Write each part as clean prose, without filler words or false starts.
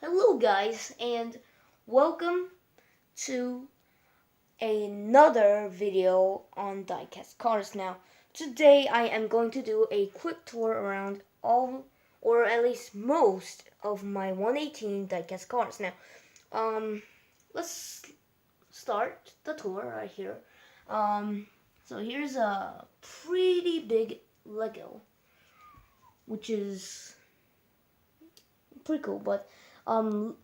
Hello guys and welcome to another video on Diecast cars. Now today I am going to do a quick tour around all or at least most of my 118 Diecast cars. Now let's start the tour right here. So here's a pretty big Lego, which is pretty cool. But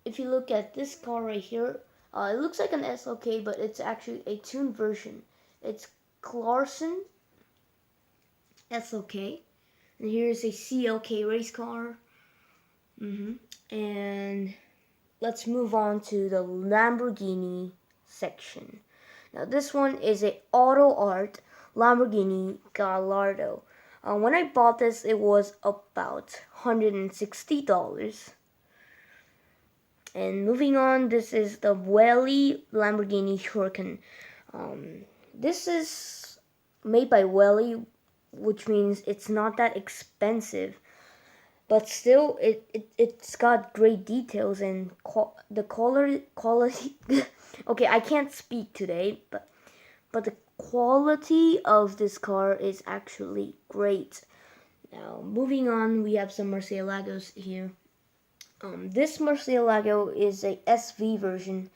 if you look at this car right here, it looks like an SLK, but it's actually a tuned version. It's Clarkson SLK, and here's a CLK race car. And let's move on to the Lamborghini section. Now this one is a auto art Lamborghini Gallardo. When I bought this, it was about $160. And moving on, this is the Welly Lamborghini Huracan. This is made by Welly, which means it's not that expensive, but still it's got great details and the quality. Okay, I can't speak today, but the quality of this car is actually great. Now moving on, we have some Murcielagos here. This Murcielago is a SV version.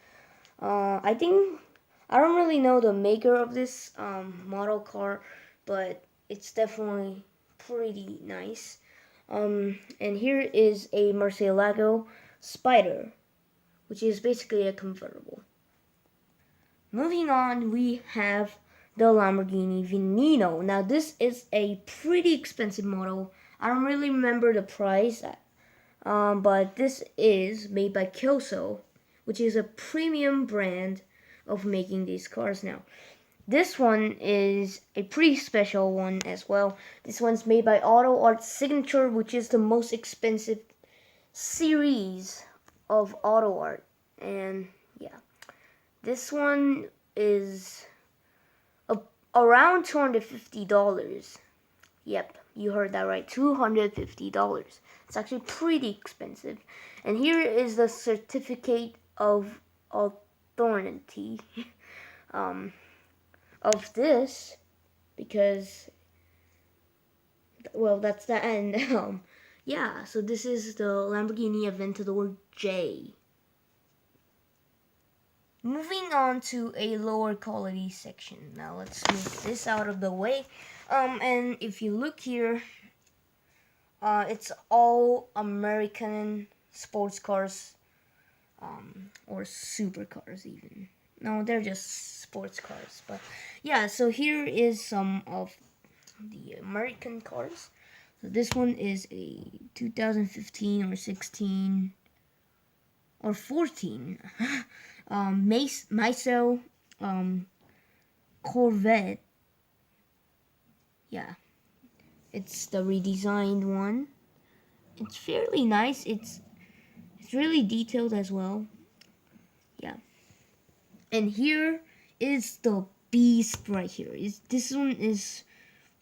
I think I don't really know the maker of this model car, but it's definitely pretty nice. And here is a Murcielago Spider, which is basically a convertible. Moving on, we have the Lamborghini Veneno. Now this is a pretty expensive model. I don't really remember the price. But this is made by Kelso, which is a premium brand of making these cars now. This one is a pretty special one as well. This one's made by Auto Art Signature, which is the most expensive series of Auto Art. And yeah, this one is around $250. Yep, you heard that right, $250. It's actually pretty expensive. And here is the certificate of authority of this, because, well, that's the end. Yeah, so this is the Lamborghini Aventador J. Moving on to a lower quality section. Now let's move this out of the way. And if you look here, it's all American sports cars, or supercars even. No, they're just sports cars. But yeah, so here is some of the American cars. So this one is a 2015 or 16 or 14 Maso Corvette. Yeah, it's the redesigned one. It's fairly nice. It's really detailed as well. Yeah. And here is the beast right here. This one is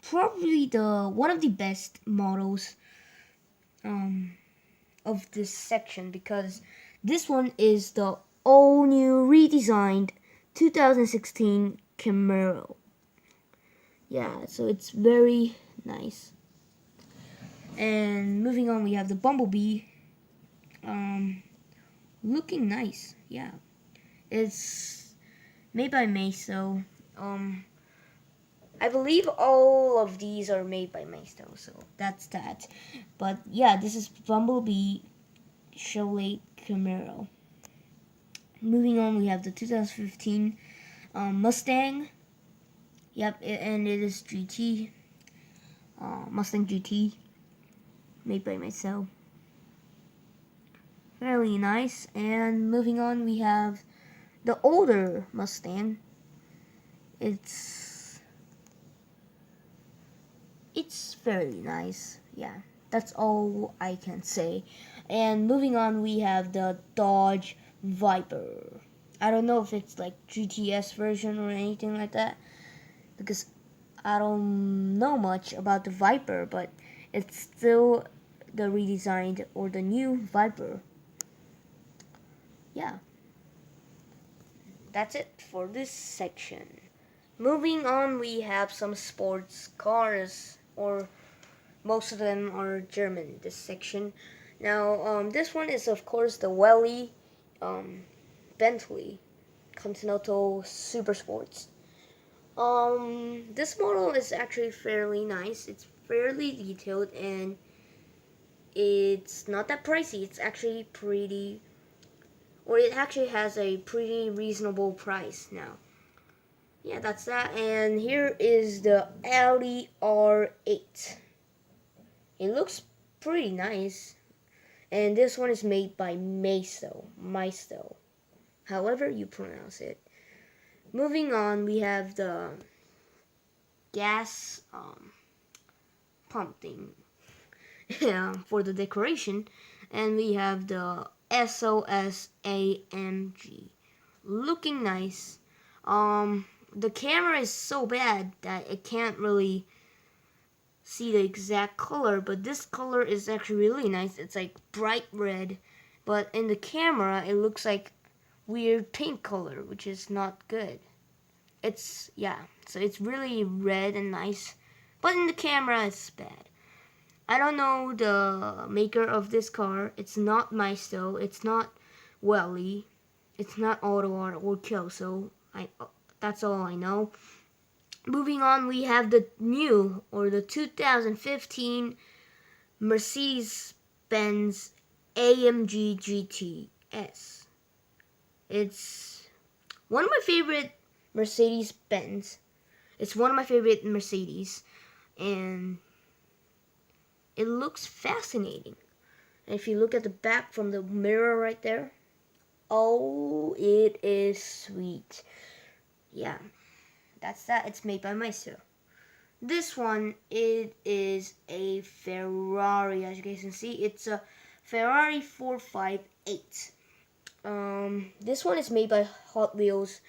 probably the one of the best models of this section, because this one is the all new redesigned 2016 Camaro. Yeah, so it's very nice. And moving on, we have the Bumblebee. Looking nice. Yeah, it's made by Meso. I believe all of these are made by Meso, so that's that. But yeah, this is Bumblebee Chevrolet Camaro. Moving on, we have the 2015 Mustang. Yep, and it is GT. Mustang GT, made by myself. Fairly nice. And moving on, we have the older Mustang. It's fairly nice. Yeah, that's all I can say. And moving on, we have the Dodge Viper. I don't know if it's like GTS version or anything like that, because I don't know much about the Viper, but it's still the redesigned or the new Viper. yeah, that's it for this section. Moving on, we have some sports cars, or most of them are German, this section. Now, this one is, of course, the Welly um, Bentley Continental Super Sports. This model is actually fairly nice. It's fairly detailed and it's not that pricey. It's actually pretty, or it actually has a pretty reasonable price now. Yeah, that's that. And here is the Audi R8. It looks pretty nice. And this one is made by Maisto, however you pronounce it. Moving on, we have the gas pump thing yeah, for the decoration. And we have the SOS AMG. Looking nice. The camera is so bad that it can't really see the exact color, but this color is actually really nice. It's like bright red, but in the camera it looks like weird pink color, which is not good. It's yeah, so it's really red and nice, but in the camera it's bad. I don't know the maker of this car. It's not Maisto. It's not Welly. It's not Auto Art or Kyoso. That's all I know. Moving on, we have the new or the 2015 Mercedes-Benz AMG GTS. It's one of my favorite Mercedes-Benz. It's one of my favorite Mercedes, and it looks fascinating. And if you look at the back from the mirror right there, oh, it is sweet. Yeah, that's that. It's made by Meister. This one, it is a Ferrari, as you guys can see. It's a Ferrari 458. This one is made by Hot Wheels.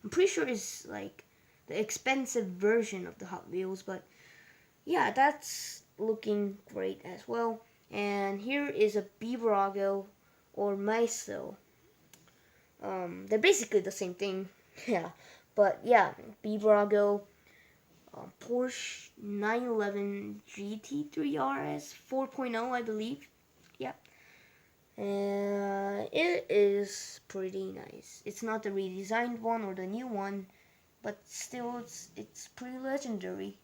I'm pretty sure it's like the expensive version of the Hot Wheels, but yeah, that's looking great as well. And here is a Bivarago or Maisto. They're basically the same thing. Yeah, but yeah, Bivarago Porsche 911 GT3 RS 4.0, I believe. Yeah, and it is pretty nice. It's not the redesigned one or the new one, but still, it's pretty legendary.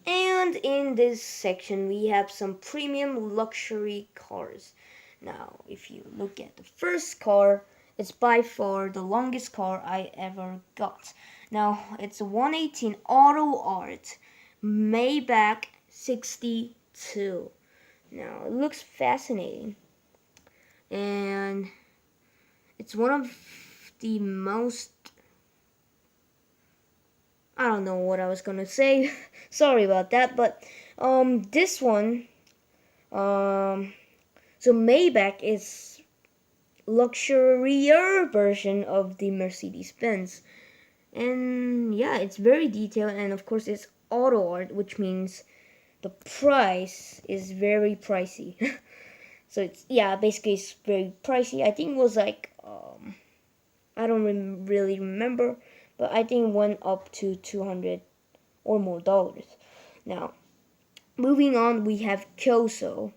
And in this section, we have some premium luxury cars. Now, if you look at the first car, it's by far the longest car I ever got. Now, it's a 118 Auto Art Maybach 62. Now, it looks fascinating. And it's one of the most, I don't know what I was gonna say. Sorry about that, but this one, so Maybach is luxurier version of the Mercedes-Benz, and yeah, it's very detailed, and of course it's auto art, which means the price is very pricey. So it's yeah, basically it's very pricey. I think it was like I don't really remember, but I think it went up to 200 or more dollars. Now, moving on, we have Kyoso,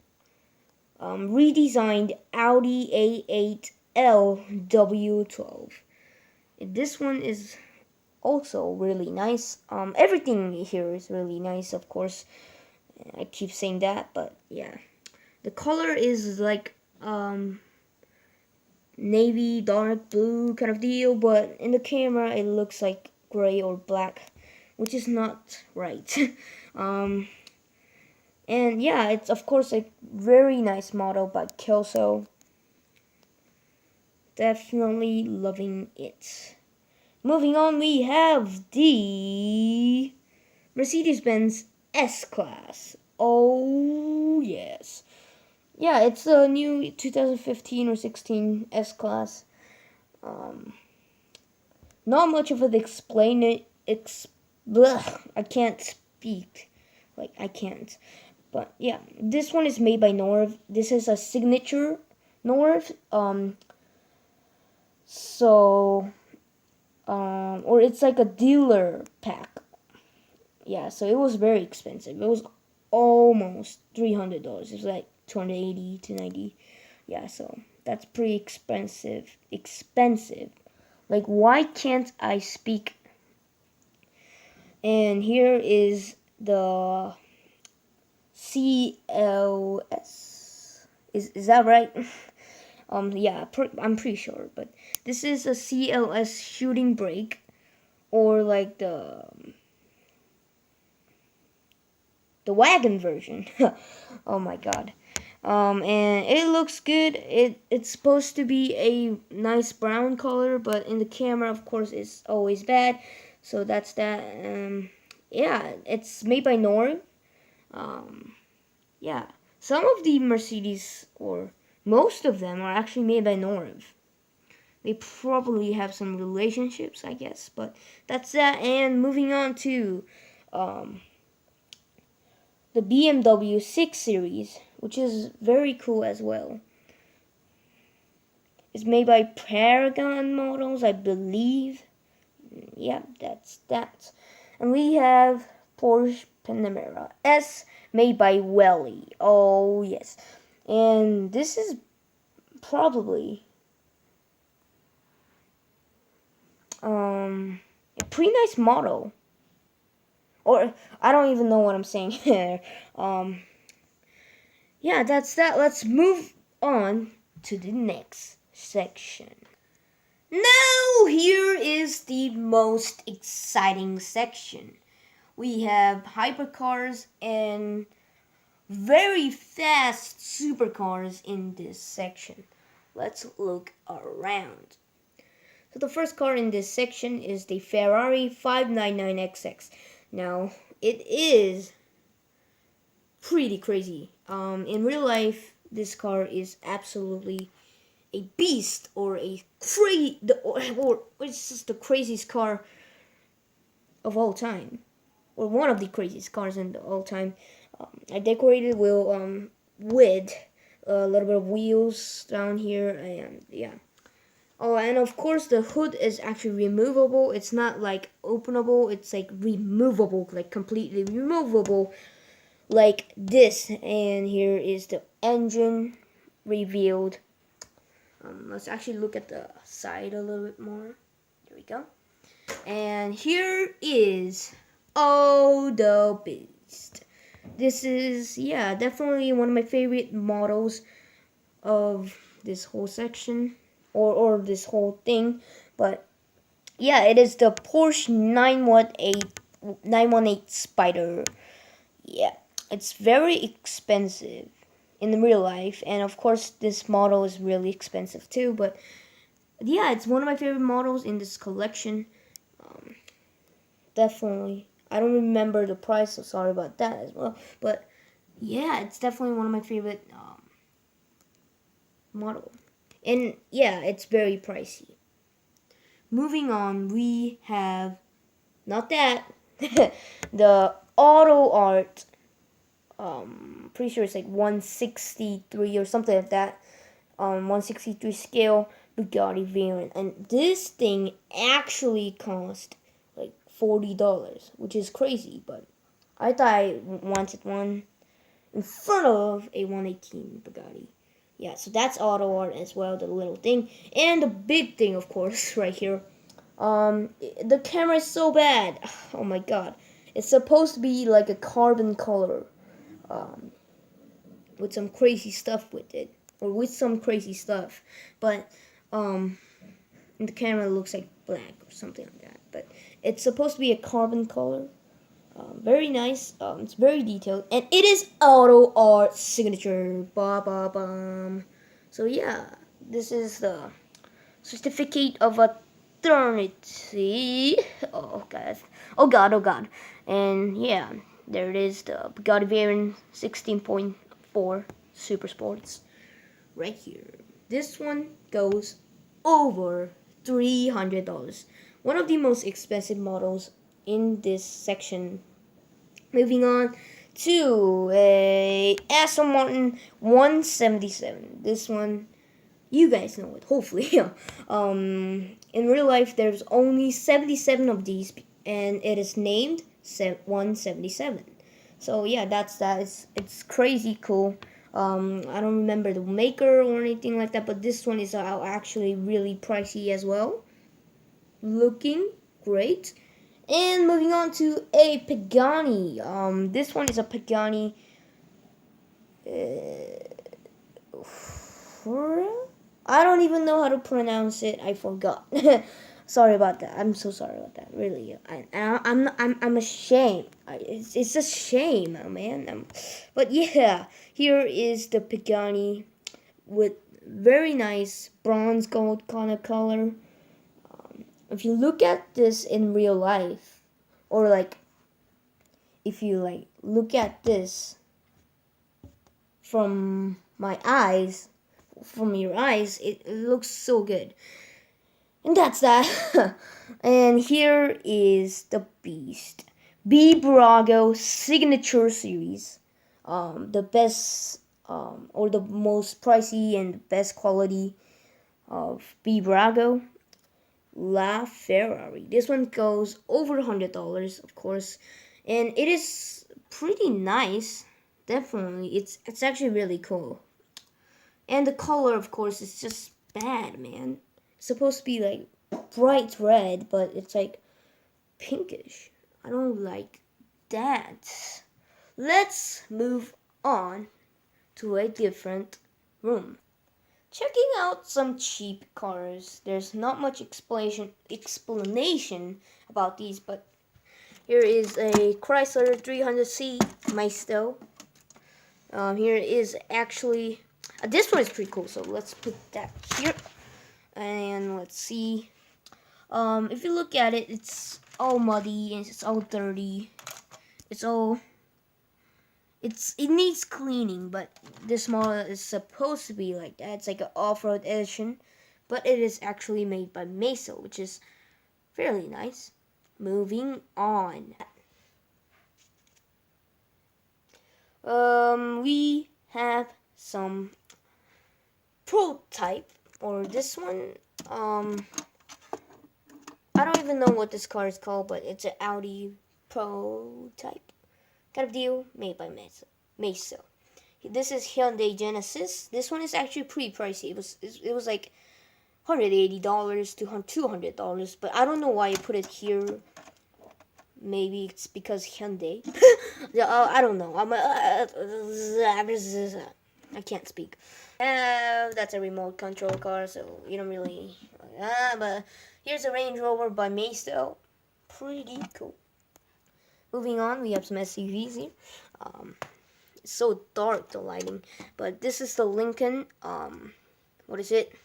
redesigned Audi A8L W12. This one is also really nice. Everything here is really nice, of course. I keep saying that, but yeah. The color is like navy, dark blue kind of deal, but in the camera it looks like gray or black, which is not right. um, and yeah, it's of course a very nice model by Kelso. Definitely loving it. Moving on, we have the Mercedes-Benz S-Class. Oh yes. Yeah, it's a new 2015 or 16 S-Class. Not much of an explain it. I can't speak. Like, I can't. But yeah, this one is made by Norv. This is a signature Norv So, or it's like a dealer pack. Yeah, so it was very expensive. It was almost $300. It was like 280 to 90. Yeah, so that's pretty expensive. Expensive. Like, why can't I speak? And here is the CLS. Is that right? Yeah, I'm pretty sure, but this is a CLS shooting brake, or like the wagon version. Oh my god. And it looks good. It's supposed to be a nice brown color, but in the camera, of course, it's always bad. So that's that. Yeah, it's made by Norv. Um, yeah, some of the Mercedes, or most of them, are actually made by Norv. They probably have some relationships, I guess, but that's that. And moving on to um, the BMW 6 Series, which is very cool as well. It's made by Paragon Models, I believe. Yeah, that's that. And we have Porsche Panamera S, made by Welly. Oh, yes. And this is probably a pretty nice model. Or, I don't even know what I'm saying here. Yeah, that's that. Let's move on to the next section. Now, here is the most exciting section. We have hypercars and very fast supercars in this section. Let's look around. So the first car in this section is the Ferrari 599XX. Now, it is pretty crazy. In real life, this car is absolutely a beast, or or it's just the craziest car of all time, or one of the craziest cars in all time. I decorated with a little bit of wheels down here, and yeah. Oh, and of course the hood is actually removable. It's not like openable. It's like removable, like completely removable, like this. And here is the engine revealed. Let's actually look at the side a little bit more. There we go. And here is the Beast. This is, yeah, definitely one of my favorite models of this whole section, or this whole thing. But yeah, it is the Porsche 918 Spider. Yeah, it's very expensive in real life, and of course this model is really expensive too, but yeah, it's one of my favorite models in this collection. Definitely, I don't remember the price, so sorry about that as well, but yeah, it's definitely one of my favorite model, and yeah, it's very pricey. Moving on, we have not that the auto art, pretty sure it's like 163 or something like that, 163 scale Bugatti Veyron, and this thing actually cost like $40, which is crazy, but I thought I wanted one in front of a 118 Bugatti. Yeah, so that's auto art as well, the little thing. And the big thing, of course, right here. The camera is so bad. Oh my god. It's supposed to be like a carbon color, um, with some crazy stuff with it, or with some crazy stuff. But, the camera looks like black or something like that. But it's supposed to be a carbon color. Very nice. It's very detailed, and it is auto art signature. Ba ba bum. So yeah, this is the certificate of eternity. Oh god. Oh god. Oh god. And yeah, there it is. The Bugatti Veyron 16.4 Super Sports. Right here. This one goes over $300. One of the most expensive models in this section. Moving on to a Aston Martin 177. This one You guys know it, hopefully. In real life, there's only 77 of these, and it is named 177. So yeah, that's that. It's crazy cool. I don't remember the maker or anything like that, but this one is actually really pricey as well. Looking great. And moving on to a Pagani. This one is a Pagani. I don't even know how to pronounce it. I forgot. Sorry about that. I'm so sorry about that. Really, I'm ashamed. It's a shame, man. But yeah, here is the Pagani with very nice bronze gold kind of color. If you look at this in real life, or like if you like look at this from my eyes, from your eyes, it looks so good. And that's that. And here is the Beast. B Brago Signature Series. The best or the most pricey and best quality of B Brago. La Ferrari. This one goes over $100, of course. And it is pretty nice. Definitely. It's actually really cool. And the color, of course, is just bad, man. It's supposed to be like bright red, but it's like pinkish. I don't like that. Let's move on to a different room. Checking out some cheap cars. There's not much explanation about these, but here is a Chrysler 300C Maestro. Here is actually this one is pretty cool, so let's put that here. And let's see. If you look at it, it's all muddy and it's all dirty. It needs cleaning, but this model is supposed to be like that. It's like an off-road edition, but it is actually made by Mesa, which is fairly nice. Moving on. We have some prototype, or this one. I don't even know what this car is called, but it's an Audi prototype kind of deal made by Mesa. This is Hyundai Genesis. This one is actually pretty pricey. It was like $180 to $200, but I don't know why I put it here. Maybe it's because Hyundai. I don't know. I can't speak. That's a remote control car, so you don't really. But here's a Range Rover by Maisto. Pretty cool. Moving on, we have some SUVs here. It's so dark, the lighting. But this is the Lincoln. What is it?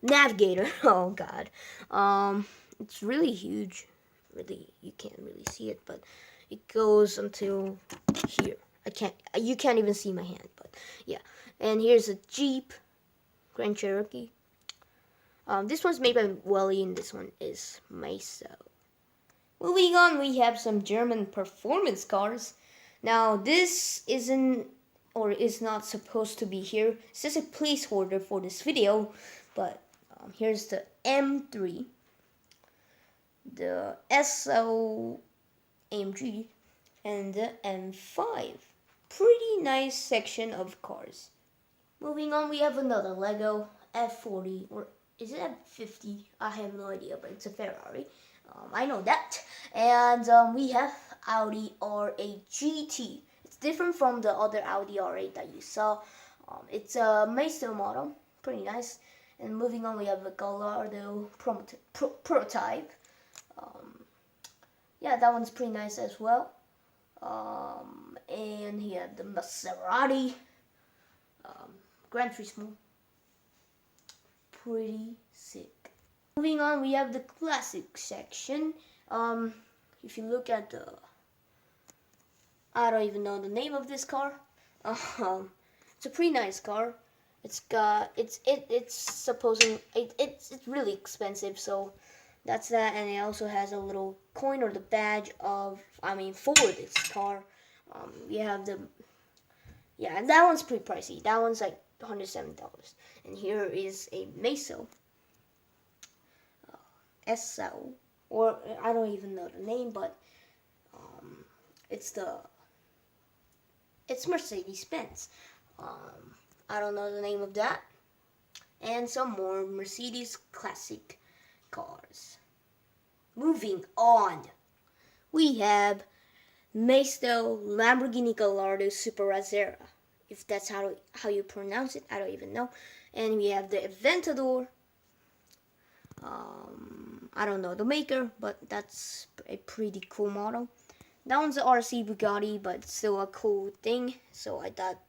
Navigator. Oh God. It's really huge. Really, you can't really see it, but it goes until here. You can't even see my hand, but yeah. And here's a Jeep Grand Cherokee. This one's made by Welly, and this one is Mesa. Moving on, we have some German performance cars. Now, this isn't or is not supposed to be here. It's just a placeholder for this video, but here's the M3, the SO AMG, and the M5. Pretty nice section of cars. Moving on, we have another Lego F40, or is it F50? I have no idea, but it's a Ferrari. I know that. And we have Audi R8 GT. It's different from the other Audi R8 that you saw. It's a Maestro model, pretty nice. And moving on, we have the Gallardo prototype. Yeah, that one's pretty nice as well. And he had the Maserati Gran Turismo. Pretty sick. Moving on, we have the classic section. If you look at the, I don't even know the name of this car. It's a pretty nice car. It's really expensive, so that's that. And it also has a little coin or the badge of, for this car. We have the, yeah, and that one's pretty pricey. That one's like $107. And here is a Meso SL, or I don't even know the name, but um, it's Mercedes-Benz. I don't know the name of that. And some more Mercedes classic cars. Moving on, we have Maisto Lamborghini Gallardo Superazera. If that's how you pronounce it, I don't even know. And we have the Aventador. I don't know the maker, but that's a pretty cool model. That one's a RC Bugatti, but still a cool thing. So I thought,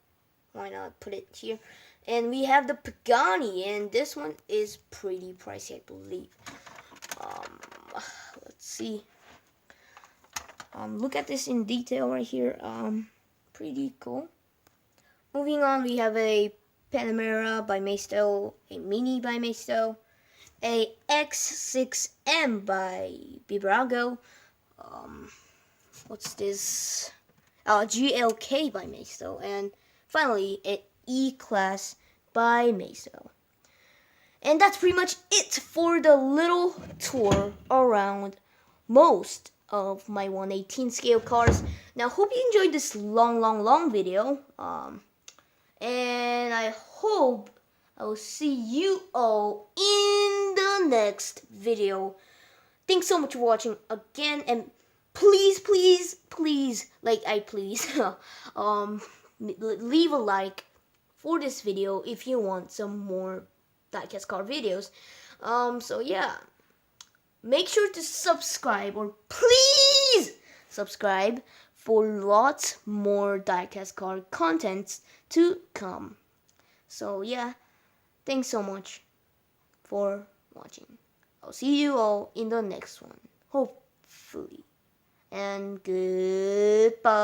why not put it here? And we have the Pagani, and this one is pretty pricey, I believe. Let's see. Look at this in detail right here. Pretty cool. Moving on, we have a Panamera by Maisto, a Mini by Maisto, a X6M by Biberago. What's this? GLK by Maisto, and finally an E-Class by Maisto. And that's pretty much it for the little tour around most of my 1/18 scale cars. Now, hope you enjoyed this long video. And I hope I will see you all in the next video. Thanks so much for watching again, and please, leave a like for this video if you want some more Diecast car videos. So yeah, make sure to subscribe, or please subscribe for lots more Diecast car contents to come. So yeah, thanks so much for watching. I'll see you all in the next one, hopefully. And goodbye.